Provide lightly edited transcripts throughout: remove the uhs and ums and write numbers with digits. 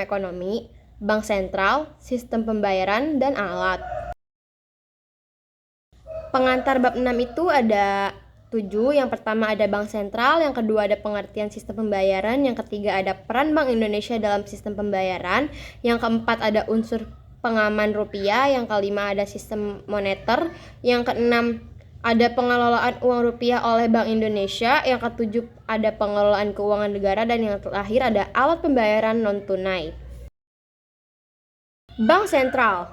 ekonomi, bank sentral, sistem pembayaran, dan alat. Pengantar bab 6 itu ada 7. Yang pertama ada bank sentral, yang kedua ada pengertian sistem pembayaran, yang ketiga ada peran Bank Indonesia dalam sistem pembayaran, yang keempat ada unsur pengaman rupiah, yang kelima ada sistem moneter, yang keenam ada pengelolaan uang rupiah oleh Bank Indonesia, yang ketujuh ada pengelolaan keuangan negara, dan yang terakhir ada alat pembayaran non-tunai. Bank Sentral.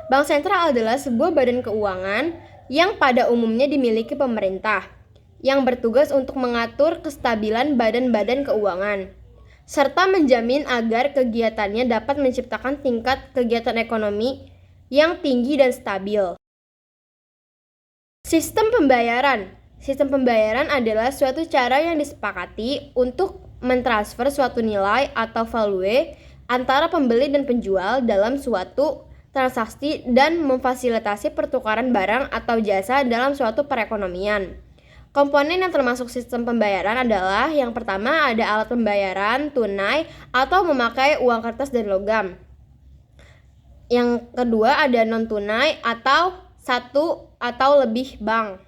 Bank sentral adalah sebuah badan keuangan yang pada umumnya dimiliki pemerintah, yang bertugas untuk mengatur kestabilan badan-badan keuangan, serta menjamin agar kegiatannya dapat menciptakan tingkat kegiatan ekonomi yang tinggi dan stabil. Sistem pembayaran. Sistem pembayaran adalah suatu cara yang disepakati untuk mentransfer suatu nilai atau value antara pembeli dan penjual dalam suatu transaksi dan memfasilitasi pertukaran barang atau jasa dalam suatu perekonomian. Komponen yang termasuk sistem pembayaran adalah yang pertama ada alat pembayaran tunai atau memakai uang kertas dan logam. Yang kedua ada non-tunai atau satu atau lebih bank.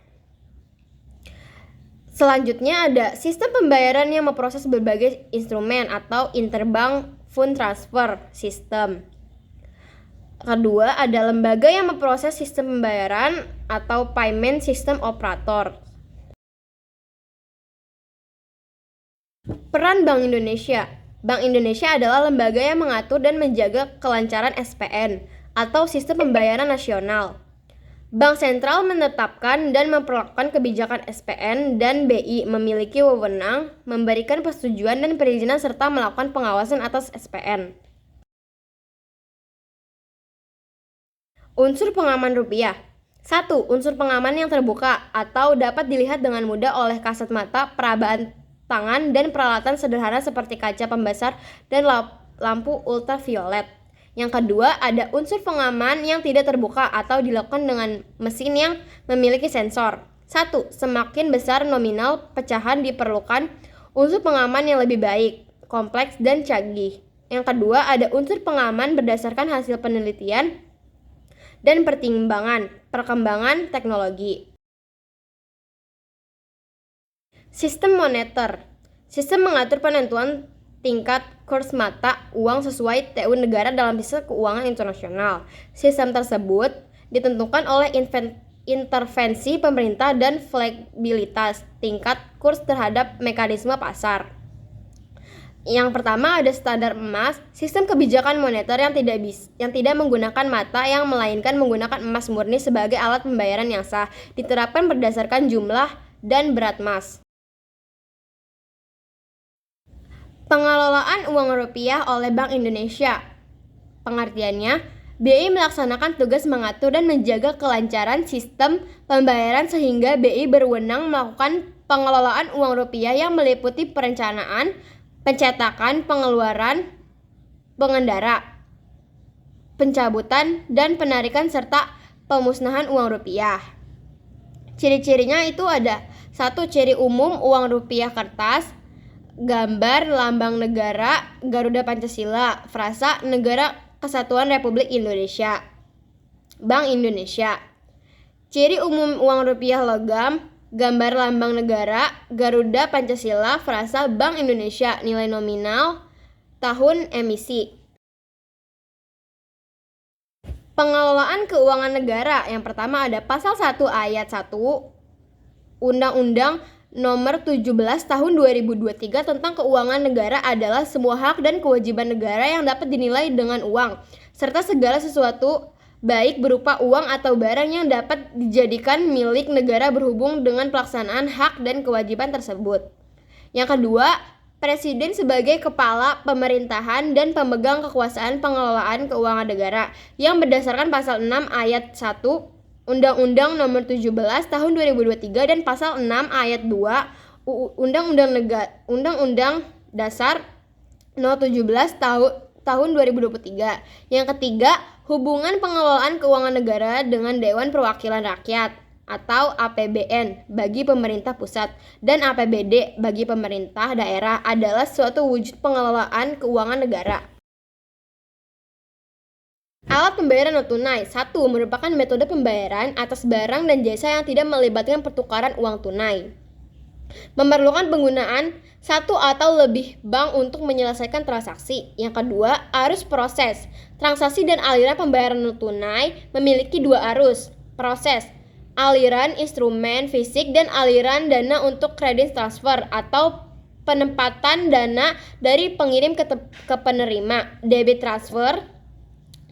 Selanjutnya ada sistem pembayaran yang memproses berbagai instrumen atau interbank fund transfer system. Kedua ada lembaga yang memproses sistem pembayaran atau payment system operator. Peran Bank Indonesia. Bank Indonesia adalah lembaga yang mengatur dan menjaga kelancaran SPN atau sistem pembayaran nasional. Bank sentral menetapkan dan memperlakukan kebijakan SPN dan BI memiliki wewenang memberikan persetujuan dan perizinan serta melakukan pengawasan atas SPN. Unsur pengaman rupiah. 1. Unsur pengaman yang terbuka atau dapat dilihat dengan mudah oleh kasat mata, perabaan tangan, dan peralatan sederhana seperti kaca pembesar dan lampu ultraviolet. Yang kedua, ada unsur pengaman yang tidak terbuka atau dilakukan dengan mesin yang memiliki sensor. 1. Semakin besar nominal pecahan diperlukan unsur pengaman yang lebih baik, kompleks, dan canggih. Yang kedua, ada unsur pengaman berdasarkan hasil penelitian dan perkembangan teknologi. Sistem moneter. Sistem mengatur penentuan tingkat kurs mata uang sesuai TU negara dalam sistem keuangan internasional. Sistem tersebut ditentukan oleh intervensi pemerintah dan fleksibilitas tingkat kurs terhadap mekanisme pasar. Yang pertama ada standar emas, sistem kebijakan moneter yang tidak menggunakan mata yang melainkan menggunakan emas murni sebagai alat pembayaran yang sah, diterapkan berdasarkan jumlah dan berat emas. Pengelolaan uang rupiah oleh Bank Indonesia. Pengertiannya, BI melaksanakan tugas mengatur dan menjaga kelancaran sistem pembayaran sehingga BI berwenang melakukan pengelolaan uang rupiah yang meliputi perencanaan, pencetakan, pengeluaran, pengendara, pencabutan, dan penarikan serta pemusnahan uang rupiah. Ciri-cirinya itu ada 1. Ciri umum uang rupiah kertas, gambar lambang negara Garuda Pancasila, frasa Negara Kesatuan Republik Indonesia, Bank Indonesia. Ciri umum uang rupiah logam, gambar lambang negara Garuda Pancasila, frasa Bank Indonesia, nilai nominal, tahun emisi. Pengelolaan keuangan negara. Yang pertama ada pasal 1 ayat 1 Undang-Undang Nomor 17 Tahun 2023 tentang keuangan negara adalah semua hak dan kewajiban negara yang dapat dinilai dengan uang, serta segala sesuatu baik berupa uang atau barang yang dapat dijadikan milik negara berhubung dengan pelaksanaan hak dan kewajiban tersebut. Yang kedua, Presiden sebagai kepala pemerintahan dan pemegang kekuasaan pengelolaan keuangan negara yang berdasarkan pasal 6 ayat 1 Undang-Undang Nomor 17 Tahun 2023 dan pasal 6 ayat 2 Undang-Undang Dasar No. 17 tahun 2023. Yang ketiga, hubungan pengelolaan keuangan negara dengan Dewan Perwakilan Rakyat atau APBN bagi pemerintah pusat dan APBD bagi pemerintah daerah adalah suatu wujud pengelolaan keuangan negara. Alat pembayaran non tunai. 1. Merupakan metode pembayaran atas barang dan jasa yang tidak melibatkan pertukaran uang tunai. Memerlukan penggunaan satu atau lebih bank untuk menyelesaikan transaksi. Yang kedua, arus proses. Transaksi dan aliran pembayaran non tunai memiliki dua arus. Proses, aliran instrumen fisik dan aliran dana untuk kredit transfer atau penempatan dana dari pengirim ke penerima. Debit transfer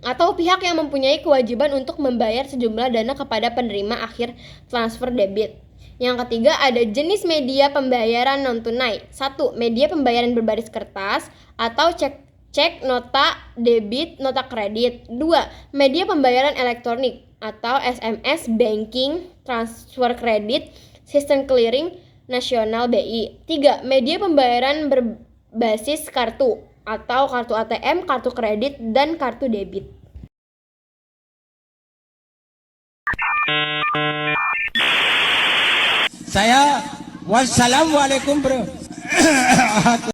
atau pihak yang mempunyai kewajiban untuk membayar sejumlah dana kepada penerima akhir transfer debit. Yang ketiga, ada jenis media pembayaran non-tunai. 1. Media pembayaran berbaris kertas atau cek, nota debit, nota kredit. 2. Media pembayaran elektronik atau SMS, banking, transfer kredit, sistem clearing nasional BI. 3. Media pembayaran berbasis kartu atau kartu ATM, kartu kredit, dan kartu debit. Saya wassalamualaikum bro.